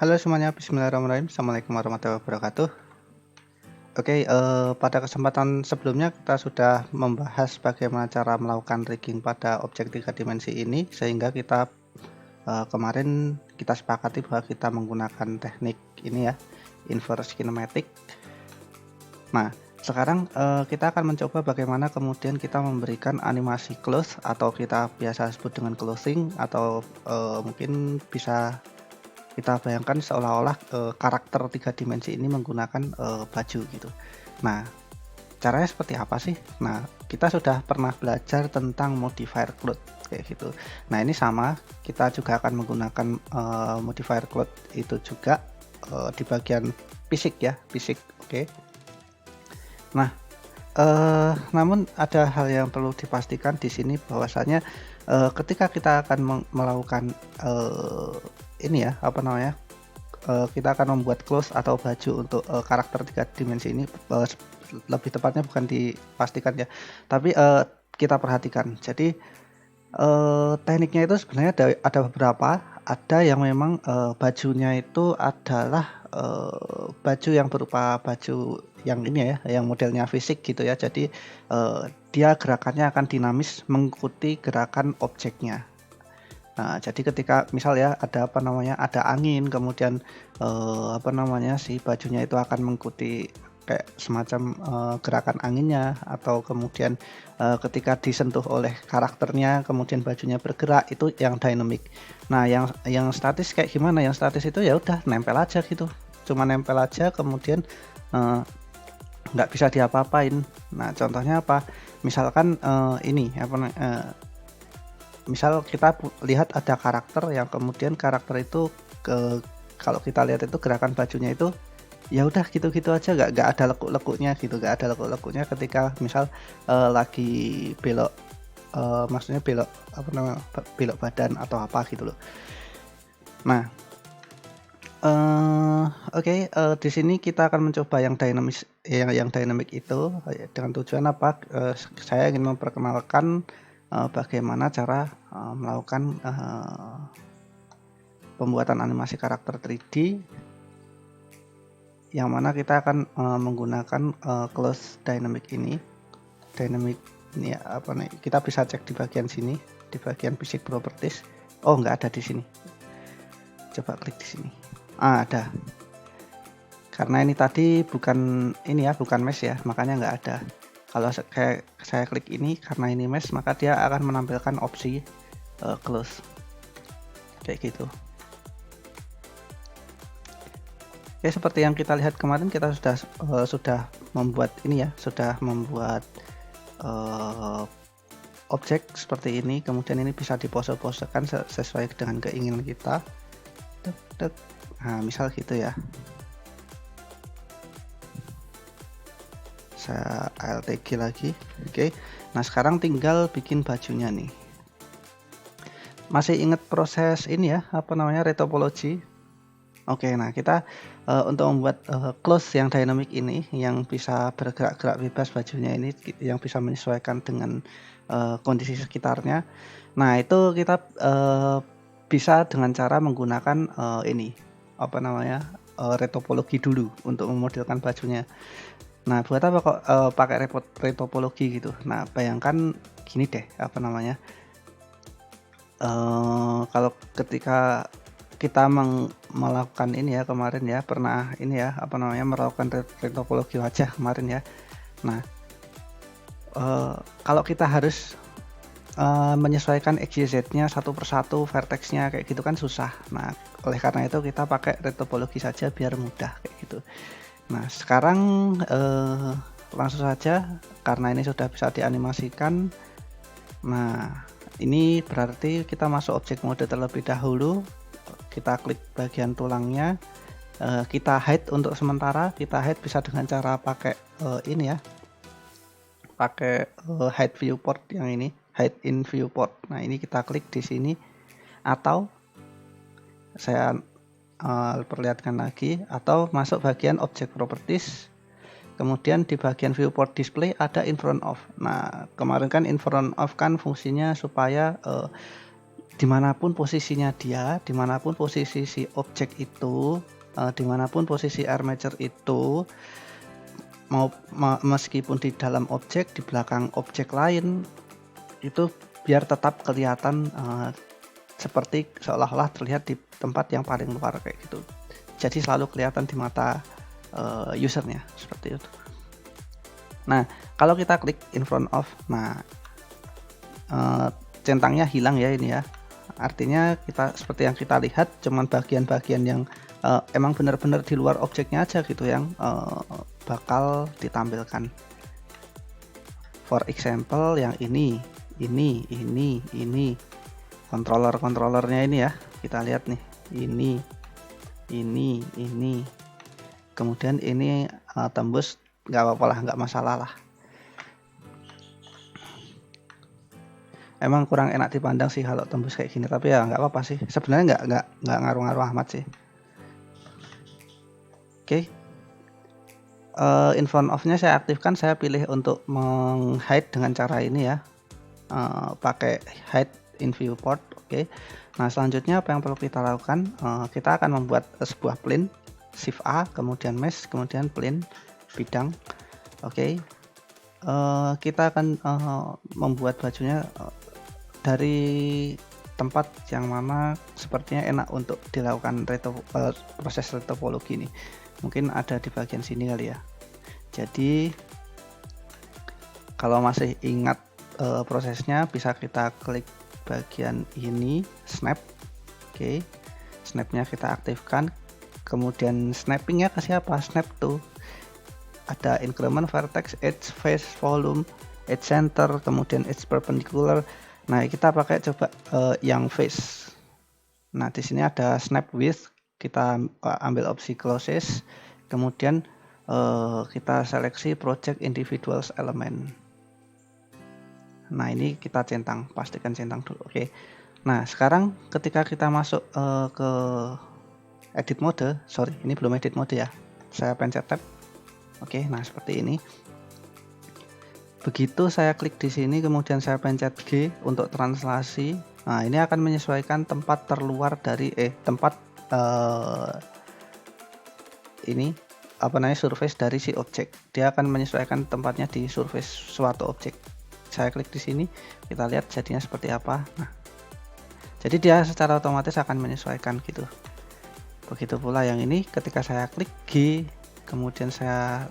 Halo semuanya, bismillahirrahmanirrahim. Assalamualaikum warahmatullahi wabarakatuh. Oke, pada kesempatan sebelumnya kita sudah membahas bagaimana cara melakukan rigging pada objek 3 dimensi ini, sehingga kita kemarin kita sepakati bahwa kita menggunakan teknik ini ya, inverse kinematic. Nah, sekarang kita akan mencoba bagaimana kemudian kita memberikan animasi close atau kita biasa sebut dengan closing, atau mungkin bisa kita bayangkan seolah-olah karakter 3 dimensi ini menggunakan baju gitu. Nah, caranya seperti apa sih? Nah, kita sudah pernah belajar tentang modifier cloud kayak gitu. Nah, ini sama, kita juga akan menggunakan modifier cloud itu juga di bagian fisik ya, fisik. Oke. Nah, namun ada hal yang perlu dipastikan di sini bahwasanya ketika kita akan melakukan ini ya, apa namanya? Kita akan membuat close atau baju untuk karakter 3 dimensi ini, lebih tepatnya bukan dipastikan ya, tapi kita perhatikan. Jadi tekniknya itu sebenarnya ada beberapa, ada yang memang bajunya itu adalah baju yang berupa baju yang ini ya, yang modelnya fisik gitu ya. Jadi dia gerakannya akan dinamis mengikuti gerakan objeknya. Nah, jadi ketika misal ya ada apa namanya, ada angin, kemudian apa namanya, si bajunya itu akan mengikuti kayak semacam gerakan anginnya, atau kemudian ketika disentuh oleh karakternya kemudian bajunya bergerak, itu yang dynamic. Nah, yang statis kayak gimana? Yang statis itu ya udah nempel aja gitu. Cuma nempel aja, kemudian nggak bisa diapa-apain. Nah, contohnya apa? Misalkan ini apa misal kita lihat ada karakter yang kemudian karakter itu kalau kita lihat itu gerakan bajunya itu ya udah gitu-gitu aja, nggak ada lekuk-lekuknya gitu, nggak ada lekuk-lekuknya ketika misal lagi belok, maksudnya belok apa namanya, belok badan atau apa gitu loh. Nah, oke, di sini kita akan mencoba yang dinamis, yang dynamic itu dengan tujuan apa? Saya ingin memperkenalkan bagaimana cara melakukan pembuatan animasi karakter 3D, yang mana kita akan menggunakan close dynamic ini. Dynamic ini ya, apa nih? Kita bisa cek di bagian sini, di bagian basic properties. Oh, nggak ada di sini. Coba klik di sini. Ada. Karena ini tadi bukan ini ya, bukan mesh ya, makanya nggak ada. Kalau kayak saya klik ini, karena ini mesh, maka dia akan menampilkan opsi close kayak gitu. Oke, seperti yang kita lihat kemarin, kita sudah membuat ini ya, sudah membuat objek seperti ini. Kemudian ini bisa dipose-posekan sesuai dengan keinginan kita. Nah, misal gitu ya. Saya ALTG lagi. Oke. Nah, sekarang tinggal bikin bajunya nih. Masih ingat proses ini ya, apa namanya, retopologi? Oke, nah kita untuk membuat close yang dynamic ini, yang bisa bergerak-gerak bebas bajunya ini, yang bisa menyesuaikan dengan kondisi sekitarnya. Nah, itu kita bisa dengan cara menggunakan ini, apa namanya, retopologi dulu untuk memodelkan bajunya. Nah, buat apa kok pakai retopologi gitu? Nah, bayangkan gini deh, apa namanya, kalau ketika kita melakukan ini ya, kemarin ya, pernah ini ya, apa namanya, melakukan retopologi wajah kemarin ya. Nah, kalau kita harus menyesuaikan XYZ-nya satu persatu, vertex-nya kayak gitu kan susah. Nah, oleh karena itu kita pakai retopologi saja biar mudah kayak gitu. Nah, sekarang langsung saja, karena ini sudah bisa dianimasikan. Nah, ini berarti kita masuk objek mode terlebih dahulu. Kita klik bagian tulangnya, kita hide untuk sementara. Kita hide bisa dengan cara pakai ini ya, pakai hide viewport yang ini, hide in viewport. Nah, ini kita klik di sini, atau saya perlihatkan lagi, atau masuk bagian object properties, kemudian di bagian viewport display ada in front of. Nah, kemarin kan in front of kan fungsinya supaya dimanapun posisinya dia, dimanapun posisi si objek itu, dimanapun posisi armature itu, meskipun di dalam objek, di belakang objek lain, itu biar tetap kelihatan seperti seolah-olah terlihat di tempat yang paling luar kayak gitu. Jadi selalu kelihatan di mata usernya seperti itu. Nah, kalau kita klik in front of, nah centangnya hilang ya ini ya. Artinya kita seperti yang kita lihat cuman bagian-bagian yang emang benar-benar di luar objeknya aja gitu yang bakal ditampilkan. For example yang ini controller-controllernya ini ya, kita lihat nih, ini kemudian ini tembus, nggak apa-apa lah, nggak masalah lah. Emang kurang enak dipandang sih kalau tembus kayak gini, tapi ya nggak apa-apa sih, sebenarnya nggak ngaruh-ngaruh amat sih. Oke. In front of-nya saya aktifkan, saya pilih untuk meng-hide dengan cara ini ya, pakai hide in viewport. Oke. Nah, selanjutnya apa yang perlu kita lakukan, kita akan membuat sebuah plane, shift A, kemudian mesh, kemudian plane bidang. Oke. Kita akan membuat bajunya dari tempat yang mana sepertinya enak untuk dilakukan proses retopologi ini. Mungkin ada di bagian sini kali ya. Jadi kalau masih ingat prosesnya, bisa kita klik bagian ini, snap. Oke. Snapnya kita aktifkan, kemudian snappingnya kasih apa? Snap to. Ada increment, vertex, edge, face, volume, edge center, kemudian edge perpendicular. Nah, kita pakai coba yang face. Nah, di sini ada snap width, kita ambil opsi closest, kemudian kita seleksi project individuals element. Nah, ini kita centang, pastikan centang dulu. Oke. Nah, sekarang ketika kita masuk ke edit mode, sorry, ini belum edit mode ya. Saya pencet tab. Oke, nah seperti ini. Begitu saya klik di sini, kemudian saya pencet G untuk translasi. Nah, ini akan menyesuaikan tempat terluar dari tempat ini apa namanya, surface dari si objek. Dia akan menyesuaikan tempatnya di surface suatu objek. Saya klik di sini, kita lihat jadinya seperti apa. Nah, jadi dia secara otomatis akan menyesuaikan gitu. Begitu pula yang ini, ketika saya klik G, kemudian saya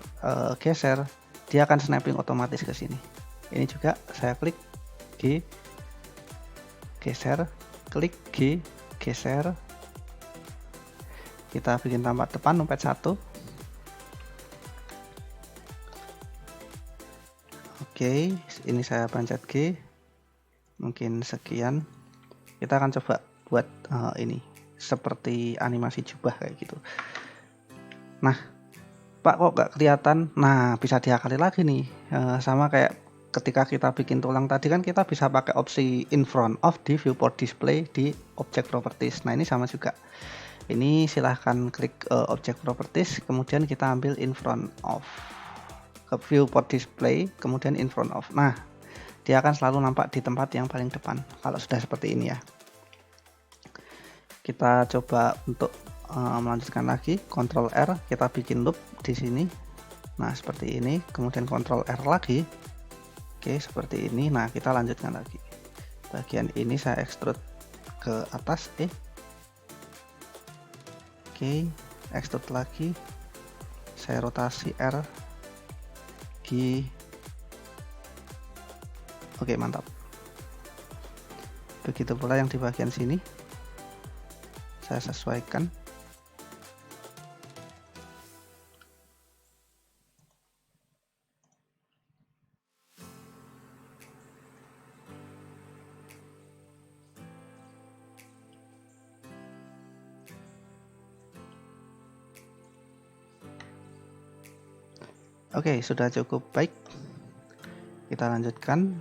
geser, dia akan snapping otomatis ke sini. Ini juga saya klik G, geser, klik G, geser. Kita bikin tampak depan, numpet 1. Oke, ini saya pencet G, mungkin sekian. Kita akan coba buat ini seperti animasi jubah kayak gitu. Nah, Pak kok nggak kelihatan? Nah, bisa diakali lagi nih, sama kayak ketika kita bikin tulang tadi kan, kita bisa pakai opsi in front of di viewport display di object properties. Nah, ini sama juga. Ini silahkan klik object properties, kemudian kita ambil in front of, ke viewport display, kemudian in front of. Nah, dia akan selalu nampak di tempat yang paling depan kalau sudah seperti ini ya. Kita coba untuk melanjutkan lagi, Ctrl R, kita bikin loop di sini. Nah, seperti ini, kemudian Ctrl R lagi. Oke, seperti ini. Nah, kita lanjutkan lagi. Bagian ini saya extrude ke atas, Oke, extrude lagi. Saya rotasi R, G. Oke, mantap. Begitu pula yang di bagian sini. Saya sesuaikan. Oke, sudah cukup baik. Kita lanjutkan.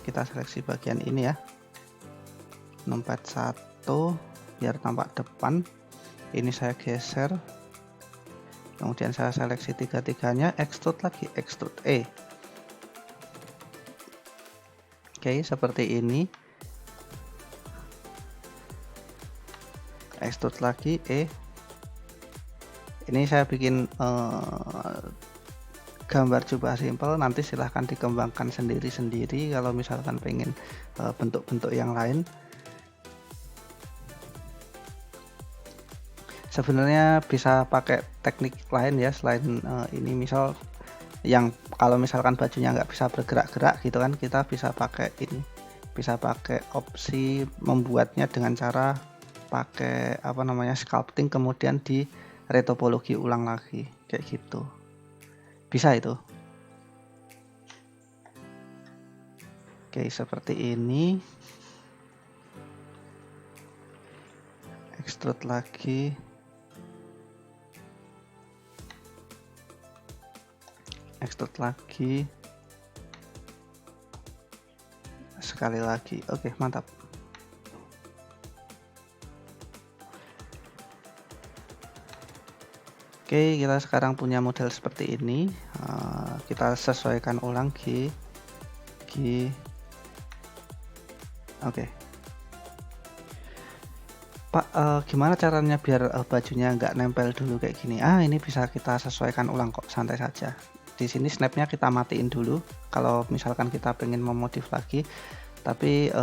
Kita seleksi bagian ini ya. Numpet 1 biar tampak depan. Ini saya geser. Kemudian saya seleksi tiga-tiganya, extrude lagi, extrude E. Oke, seperti ini. extrude lagi E. Ini saya bikin gambar jubah simple, nanti silahkan dikembangkan sendiri-sendiri kalau misalkan pengen bentuk-bentuk yang lain. Sebenarnya bisa pakai teknik lain ya selain ini, misal yang kalau misalkan bajunya nggak bisa bergerak-gerak gitu kan, kita bisa pakai ini, bisa pakai opsi membuatnya dengan cara pakai apa namanya sculpting, kemudian di retopologi ulang lagi kayak gitu, bisa itu. Oke, seperti ini. Extrude lagi, extrude lagi, sekali lagi. Oke, mantap. Oke, kita sekarang punya model seperti ini. Kita sesuaikan ulang G. Oke. Pak, gimana caranya biar bajunya nggak nempel dulu kayak gini? Ini bisa kita sesuaikan ulang kok, santai saja. Di sini snapnya kita matiin dulu. Kalau misalkan kita pengen memodif lagi, tapi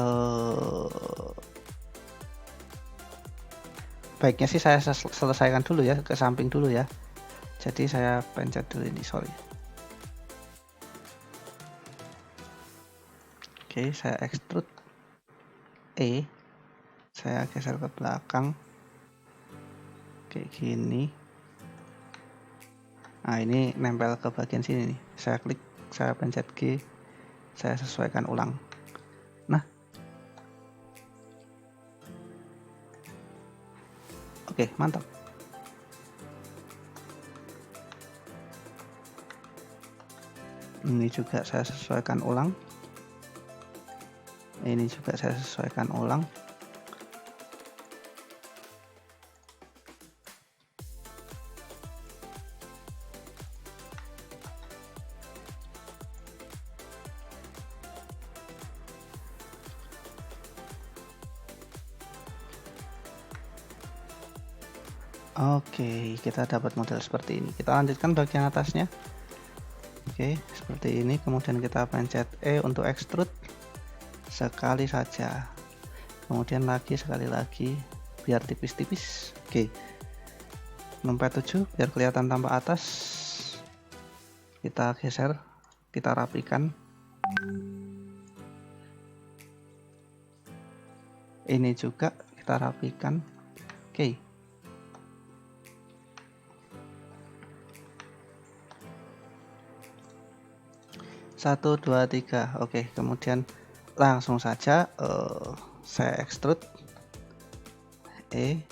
baiknya sih saya selesaikan dulu ya, ke samping dulu ya. Jadi saya pencet dulu ini, sorry. Oke, saya extrude E, saya geser ke belakang kayak gini. Nah, ini nempel ke bagian sini nih. Saya klik, saya pencet G, saya sesuaikan ulang. Nah, oke, mantap. Ini juga saya sesuaikan ulang. Ini juga saya sesuaikan ulang. Oke, kita dapat model seperti ini. Kita lanjutkan bagian atasnya. Oke, seperti ini. Kemudian kita pencet E untuk extrude sekali saja. Kemudian lagi sekali lagi biar tipis-tipis. Oke. Numpad 7 biar kelihatan tampak atas. Kita geser, kita rapikan. Ini juga kita rapikan. Oke. Satu, dua, tiga. Oke, kemudian langsung saja saya extrude E,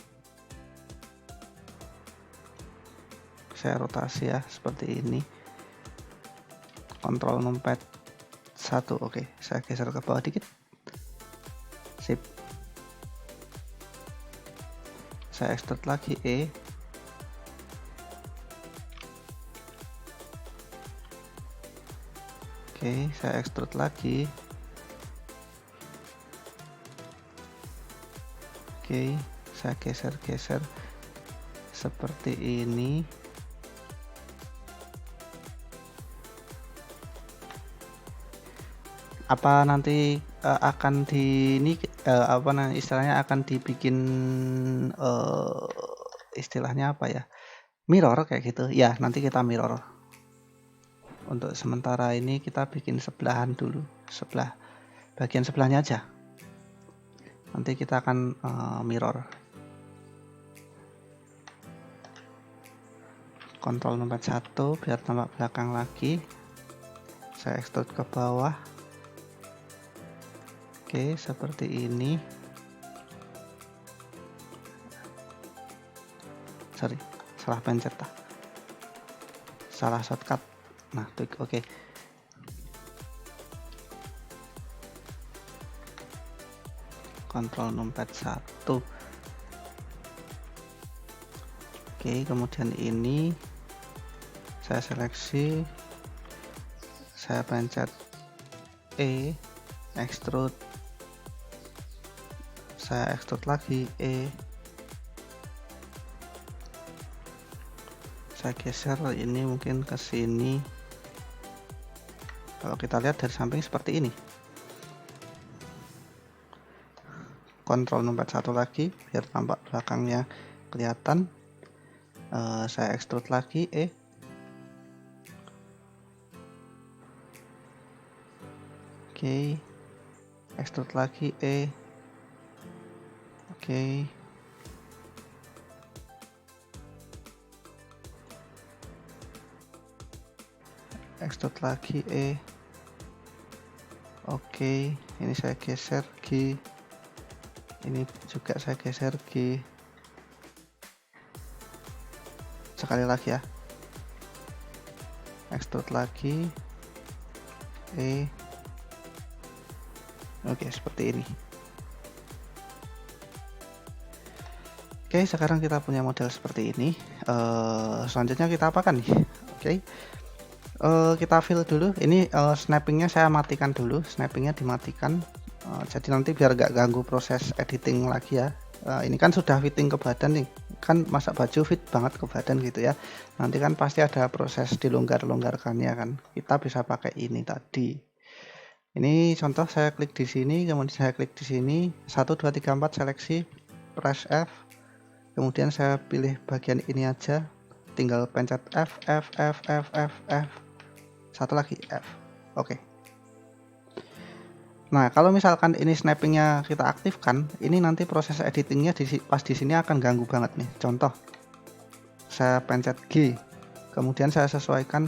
saya rotasi ya seperti ini, kontrol numpad 1. Oke, saya geser ke bawah dikit, sip. Saya extrude lagi E, oke, saya extrude lagi. Oke, saya geser-geser seperti ini. Apa nanti akan di ini apa istilahnya akan dibikin istilahnya apa ya? Mirror kayak gitu. Ya, nanti kita mirror. Untuk sementara ini kita bikin sebelahan dulu, sebelah bagian sebelahnya aja. Nanti kita akan mirror. Kontrol nomor 1 biar tampak belakang lagi. Saya extrude ke bawah. Oke, seperti ini. Sorry, salah pencet. Salah shortcut. Nah, oke. Kontrol numpad 1. Oke, kemudian ini saya seleksi, saya pencet E, extrude, saya extrude lagi E, saya geser ini mungkin ke sini. Kalau kita lihat dari samping seperti ini. Kontrol numpet satu lagi biar tampak belakangnya kelihatan. Saya extrude lagi oke, extrude lagi oke, extrude lagi oke, ini saya geser G, ini juga saya geser G. Sekali lagi ya, extrude lagi oke, seperti ini. Oke, sekarang kita punya model seperti ini. Selanjutnya kita apakan nih? Oke, kita fill dulu. Ini snappingnya saya matikan dulu, snappingnya dimatikan. Jadi nanti biar gak ganggu proses editing lagi ya. Ini kan sudah fitting ke badan nih, kan masa baju fit banget ke badan gitu ya. Nanti kan pasti ada proses dilonggar-longgarkannya kan. Kita bisa pakai ini tadi. Ini contoh, saya klik di sini, kemudian saya klik di sini, 1 2 3 4 seleksi, press F. Kemudian saya pilih bagian ini aja, tinggal pencet F. Satu lagi F. Oke. Nah, kalau misalkan ini snappingnya kita aktifkan, ini nanti proses editingnya pas di sini akan ganggu banget nih. Contoh, saya pencet G, kemudian saya sesuaikan.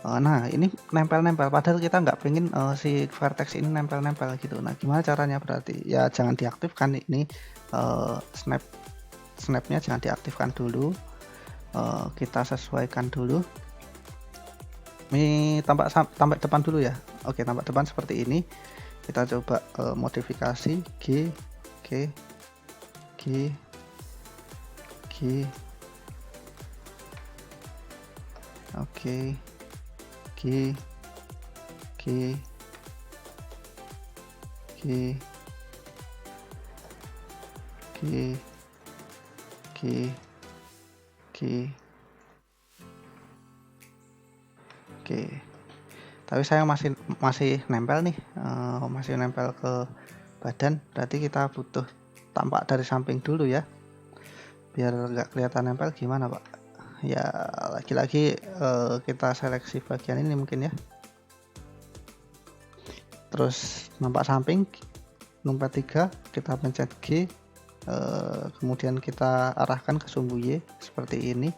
Nah, ini nempel-nempel, padahal kita nggak pengen si vertex ini nempel-nempel gitu. Nah, gimana caranya? Berarti ya jangan diaktifkan ini, snapnya jangan diaktifkan dulu. Kita sesuaikan dulu. Ini tampak depan dulu ya. Oke, tampak depan seperti ini. Kita coba modifikasi G oke, G oke. Tapi saya masih nempel nih, masih nempel ke badan. Berarti kita butuh tampak dari samping dulu ya, biar nggak kelihatan nempel. Gimana Pak? Ya lagi-lagi kita seleksi bagian ini mungkin ya. Terus nampak samping, numpet 3, kita pencet G, kemudian kita arahkan ke sumbu Y seperti ini.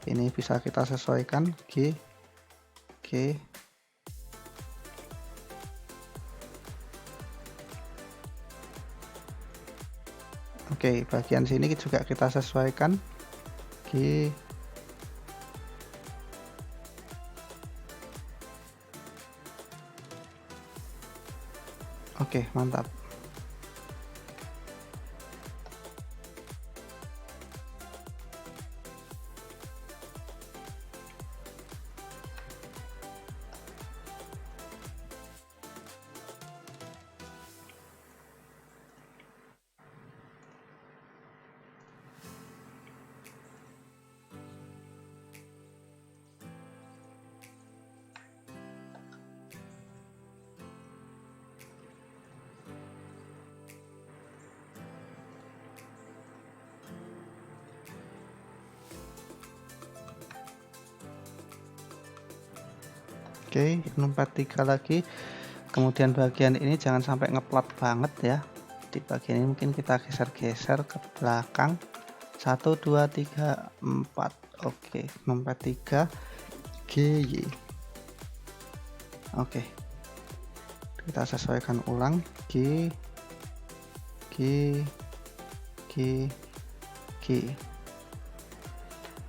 Ini bisa kita sesuaikan G. Oke, bagian sini juga kita sesuaikan G. Oke, mantap. Oke, numpet 3 lagi. Kemudian bagian ini jangan sampai ngeplot banget ya. Di bagian ini mungkin kita geser-geser ke belakang. 1 2 3 4. Oke, numpet 3 GY. Oke. Kita sesuaikan ulang G.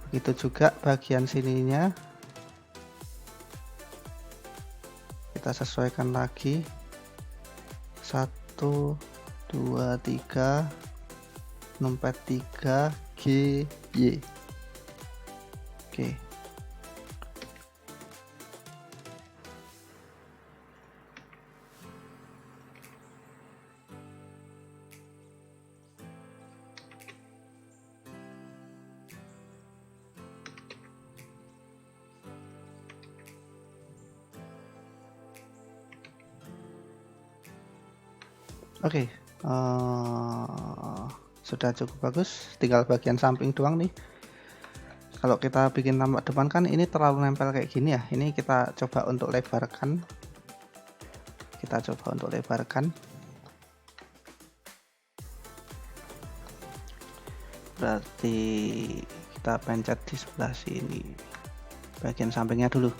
Begitu juga bagian sininya. Kita sesuaikan lagi 1 2 3, numpet 3 GY. Oke. Oke, sudah cukup bagus, tinggal bagian samping doang nih. Kalau kita bikin tampak depan kan ini terlalu nempel kayak gini ya, ini kita coba untuk lebarkan. Berarti kita pencet di sebelah sini, bagian sampingnya dulu.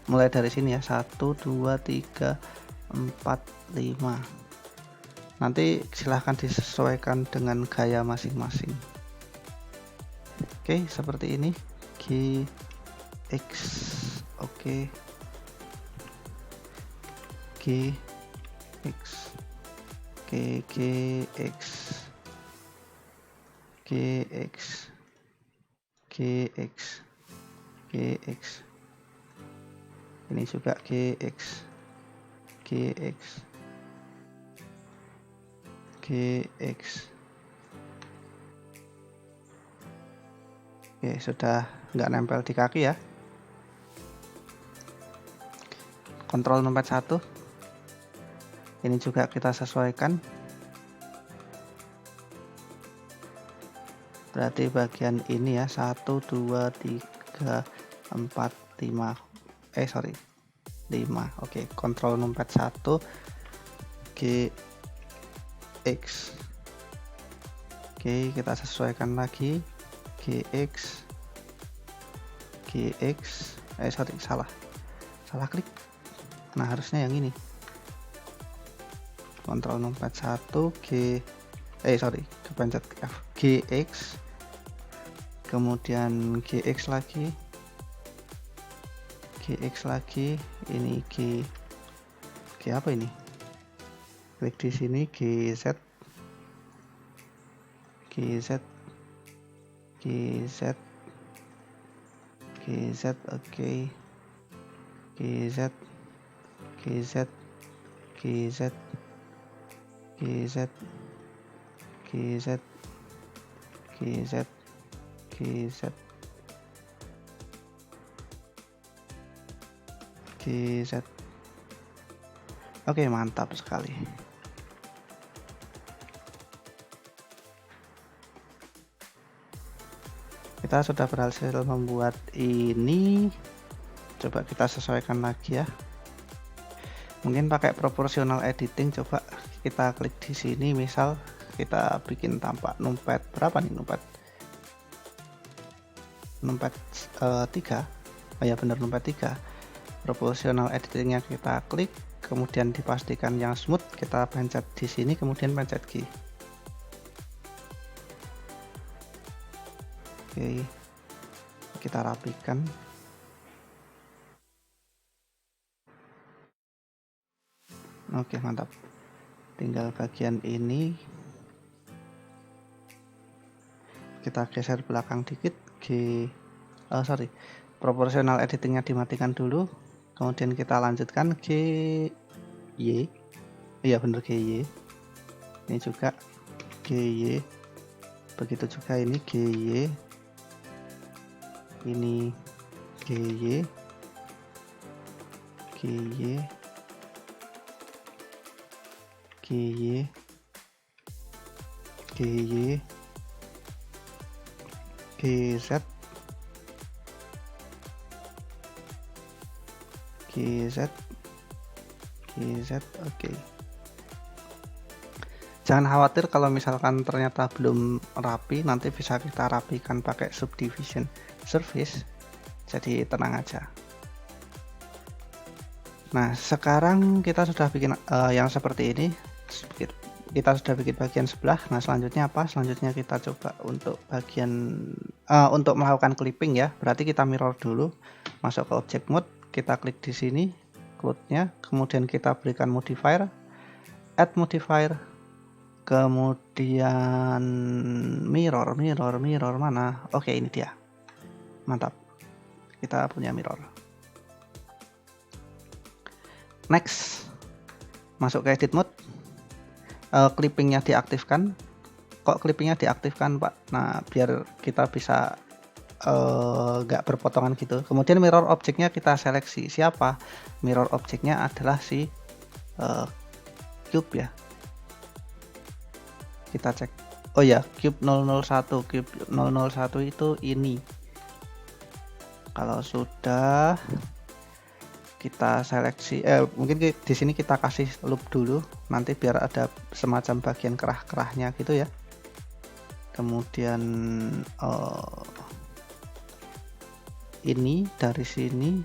Mulai dari sini ya, 1 2 3 4 5. Nanti silahkan disesuaikan dengan gaya masing-masing. Oke, seperti ini. GX, oke. GX, GX, GX, GX, GX. Ini juga GX, GX, GX. Oke, sudah nggak nempel di kaki ya. Kontrol numpad 1. Ini juga kita sesuaikan. Berarti bagian ini ya, 1 2 3 4 5. 5. Oke, kontrol numpad 1 GX. Oke, kita sesuaikan lagi GX. Salah klik. Nah, harusnya yang ini. Kontrol numpad 1 kepencet F, GX, kemudian GX lagi, ini G apa ini? Klik di sini GZ, oke. GZ, Oke, mantap sekali. Kita sudah berhasil membuat ini. Coba kita sesuaikan lagi ya. Mungkin pakai proportional editing, coba kita klik di sini, misal kita bikin tampak numpad berapa nih, numpad 3. Oh ya, bener, numpad 3. Proportional editingnya kita klik, kemudian dipastikan yang smooth, kita pencet di sini, kemudian pencet G. Oke, kita rapikan. Oke, mantap. Tinggal bagian ini kita geser belakang dikit. Proportional editingnya dimatikan dulu, kemudian kita lanjutkan GY. Iya, bener, GY. Ini juga GY, begitu juga ini GY, ini GY, GZ, oke. Jangan khawatir kalau misalkan ternyata belum rapi, nanti bisa kita rapikan pakai subdivision surface, jadi tenang aja. Nah, sekarang kita sudah bikin yang seperti ini. Kita sudah bikin bagian sebelah. Nah, selanjutnya apa? Selanjutnya kita coba untuk bagian untuk melakukan clipping ya. Berarti kita mirror dulu, masuk ke object mode, kita klik di sini cloud-nya, kemudian kita berikan modifier, add modifier, kemudian mirror mana? Oke, ini dia. Mantap. Kita punya mirror. Next, masuk ke edit mode. Clippingnya diaktifkan. Kok clippingnya diaktifkan, Pak? Nah, biar kita bisa nggak berpotongan gitu. Kemudian mirror objeknya kita seleksi. Siapa? Mirror objeknya adalah si cube ya, kita cek. Oh ya, cube 001 itu ini. Kalau sudah kita seleksi, mungkin di sini kita kasih loop dulu nanti biar ada semacam bagian kerah-kerahnya gitu ya. Kemudian ini dari sini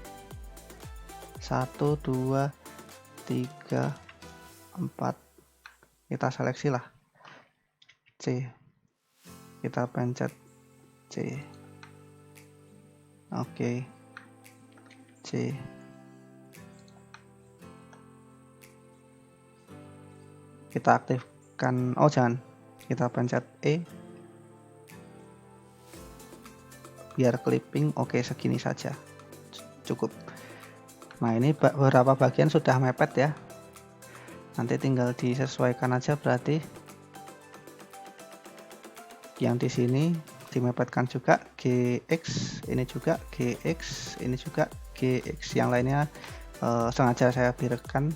1 2 3 4 kita seleksi lah C, kita pencet C. Oke, C. Kita aktifkan, oh jangan, kita pencet E biar clipping. Oke, segini saja cukup. Nah, ini beberapa bagian sudah mepet ya, nanti tinggal disesuaikan aja. Berarti yang di sini dimepetkan juga GX, ini juga GX, ini juga GX, yang lainnya sengaja saya biarkan.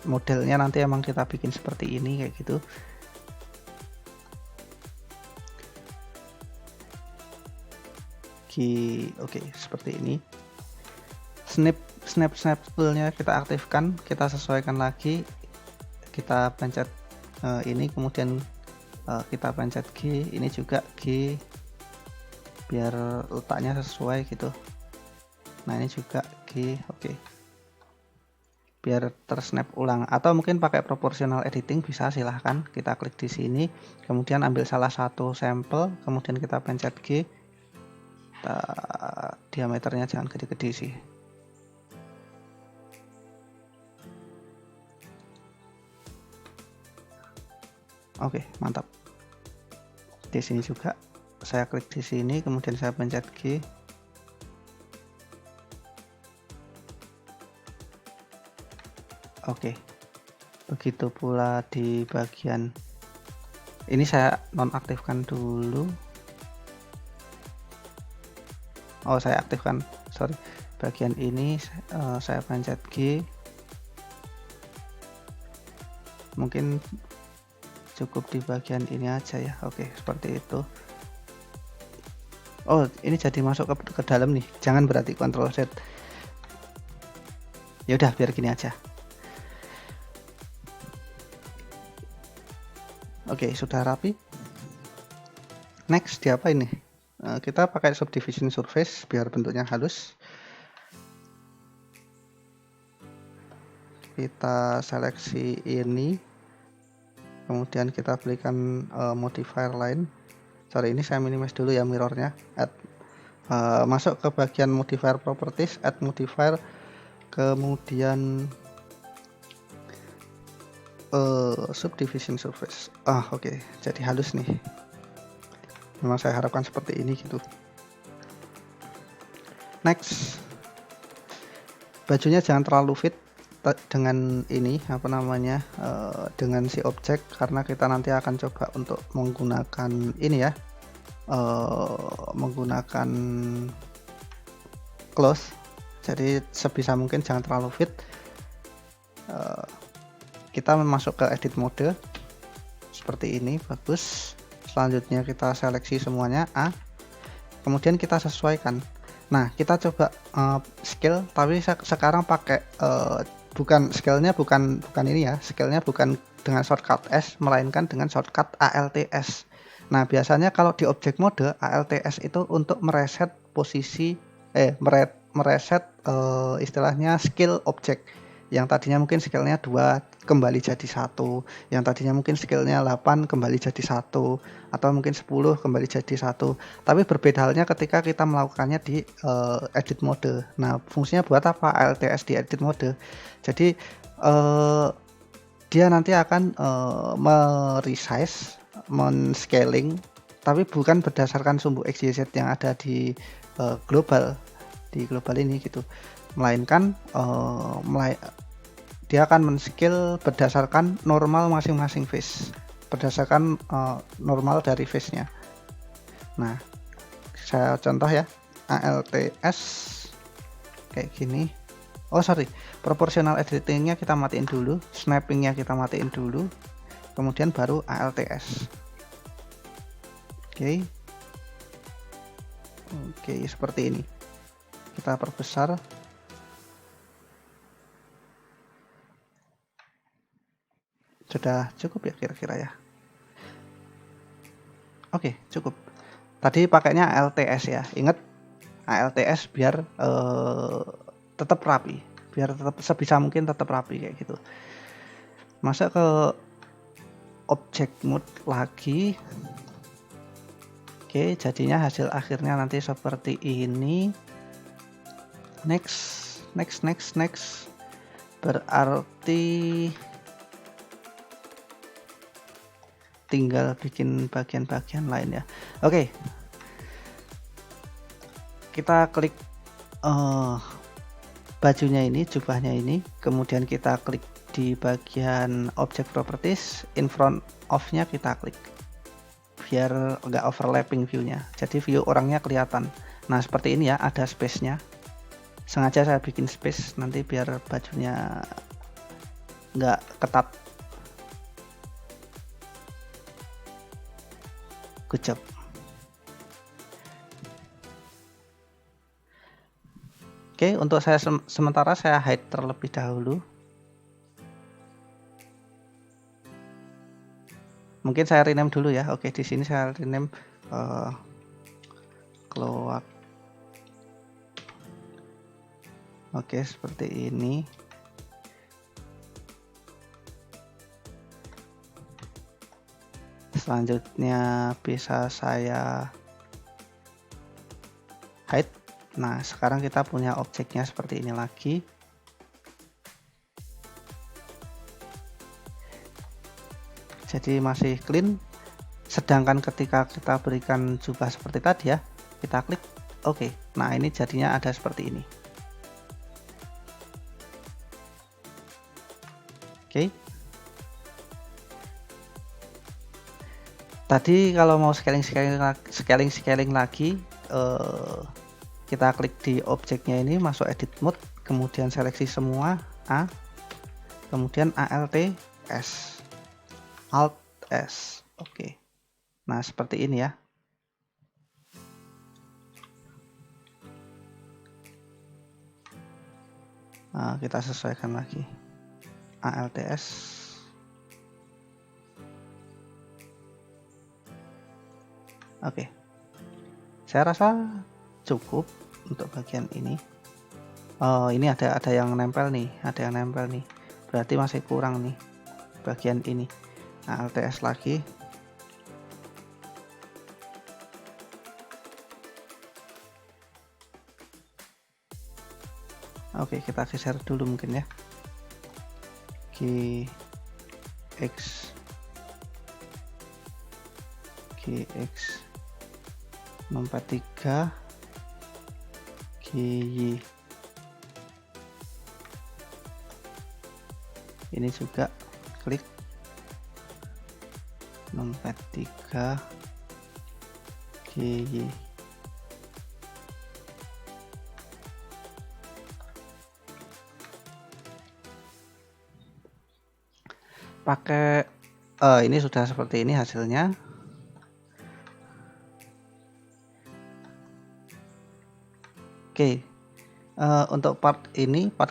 Modelnya nanti emang kita bikin seperti ini kayak gitu. Oke, seperti ini. Snap toolnya kita aktifkan, kita sesuaikan lagi, kita pencet ini, kemudian kita pencet G, ini juga G biar letaknya sesuai gitu. Nah, ini juga G. Oke, biar tersnap ulang, atau mungkin pakai proportional editing bisa, silahkan. Kita klik di sini, kemudian ambil salah satu sampel, kemudian kita pencet G. Diameternya jangan gede-gede sih. Oke, mantap. Di sini juga saya klik di sini, kemudian saya pencet G. Oke, begitu pula di bagian ini, saya nonaktifkan dulu. Oh, saya aktifkan, sorry. Bagian ini saya pencet G. Mungkin cukup di bagian ini aja ya. Oke, seperti itu. Oh, ini jadi masuk ke dalam nih. Jangan berarti Ctrl Z. Ya udah, biar gini aja. Oke, sudah rapi. Next, di apa ini? Kita pakai subdivision surface biar bentuknya halus. Kita seleksi ini, kemudian kita berikan modifier line. Sorry, ini saya minimize dulu ya mirrornya. Add, masuk ke bagian modifier properties, add modifier, kemudian subdivision surface. Oke, jadi halus nih. Memang saya harapkan seperti ini gitu. Next, bajunya jangan terlalu fit dengan ini, apa namanya, dengan si objek, karena kita nanti akan coba untuk menggunakan ini ya, menggunakan close. Jadi sebisa mungkin jangan terlalu fit. Kita masuk ke edit mode seperti ini, bagus. Selanjutnya kita seleksi semuanya A, kemudian kita sesuaikan. Nah, kita coba scale, tapi sekarang pakai bukan scale-nya, bukan ini ya, scale-nya bukan dengan shortcut S, melainkan dengan shortcut ALTS. Nah, biasanya kalau di object mode, ALTS itu untuk mereset posisi, mereset istilahnya scale object. Yang tadinya mungkin scale-nya 2 kembali jadi 1, yang tadinya mungkin scale-nya 8 kembali jadi 1, atau mungkin 10 kembali jadi 1. Tapi berbeda halnya ketika kita melakukannya di edit mode. Nah, fungsinya buat apa ALTS di edit mode? Jadi dia nanti akan meresize, men-scaling, tapi bukan berdasarkan sumbu XYZ yang ada di global ini gitu, melainkan dia akan men-scale berdasarkan normal masing-masing face, berdasarkan normal dari face-nya. Nah, saya contoh ya, ALTS kayak gini. Oh sorry, proportional editingnya kita matiin dulu, snappingnya kita matiin dulu, kemudian baru ALTS. Oke. Oke, seperti ini. Kita perbesar. Sudah cukup ya kira-kira ya. Oke, cukup. Tadi pakainya ALTS ya. Ingat ALTS biar tetap rapi, biar tetap sebisa mungkin tetap rapi kayak gitu. Masuk ke object mode lagi. Oke, jadinya hasil akhirnya nanti seperti ini. Next. Berarti tinggal bikin bagian-bagian lain ya. Oke. Kita klik bajunya ini, jubahnya ini, kemudian kita klik di bagian object properties, in front of-nya kita klik biar enggak overlapping view-nya, jadi view orangnya kelihatan. Nah seperti ini ya, ada space-nya, sengaja saya bikin space nanti biar bajunya enggak ketat. Good job. Oke, untuk saya sementara saya hide terlebih dahulu. Mungkin saya rename dulu ya. Oke, di sini saya rename keluar. Oke, seperti ini. Selanjutnya bisa saya hide. Nah, sekarang kita punya objeknya seperti ini lagi. Jadi masih clean. Sedangkan ketika kita berikan jubah seperti tadi ya, kita klik oke. Nah, ini jadinya ada seperti ini. Oke. Tadi kalau mau scaling lagi, kita klik di objeknya ini, masuk edit mode, kemudian seleksi semua A, kemudian ALTS, Alt S. Oke. Nah, seperti ini ya. Nah, kita sesuaikan lagi. ALTS. Oke. Saya rasa cukup untuk bagian ini. Oh, ini ada yang nempel nih, berarti masih kurang nih bagian ini. Nah, ALTS lagi. Oke, kita geser dulu mungkin ya. GX 63 GY. Ini juga klik 63 GY. Pakai ini sudah seperti ini hasilnya. Oke, untuk part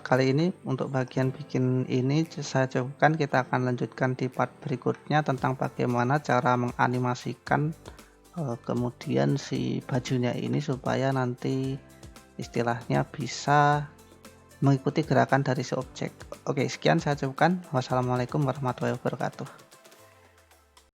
kali ini, untuk bagian bikin ini saya cukupkan. Kita akan lanjutkan di part berikutnya tentang bagaimana cara menganimasikan kemudian si bajunya ini supaya nanti istilahnya bisa mengikuti gerakan dari si objek. Oke, sekian saya cukupkan. Wassalamualaikum warahmatullahi wabarakatuh.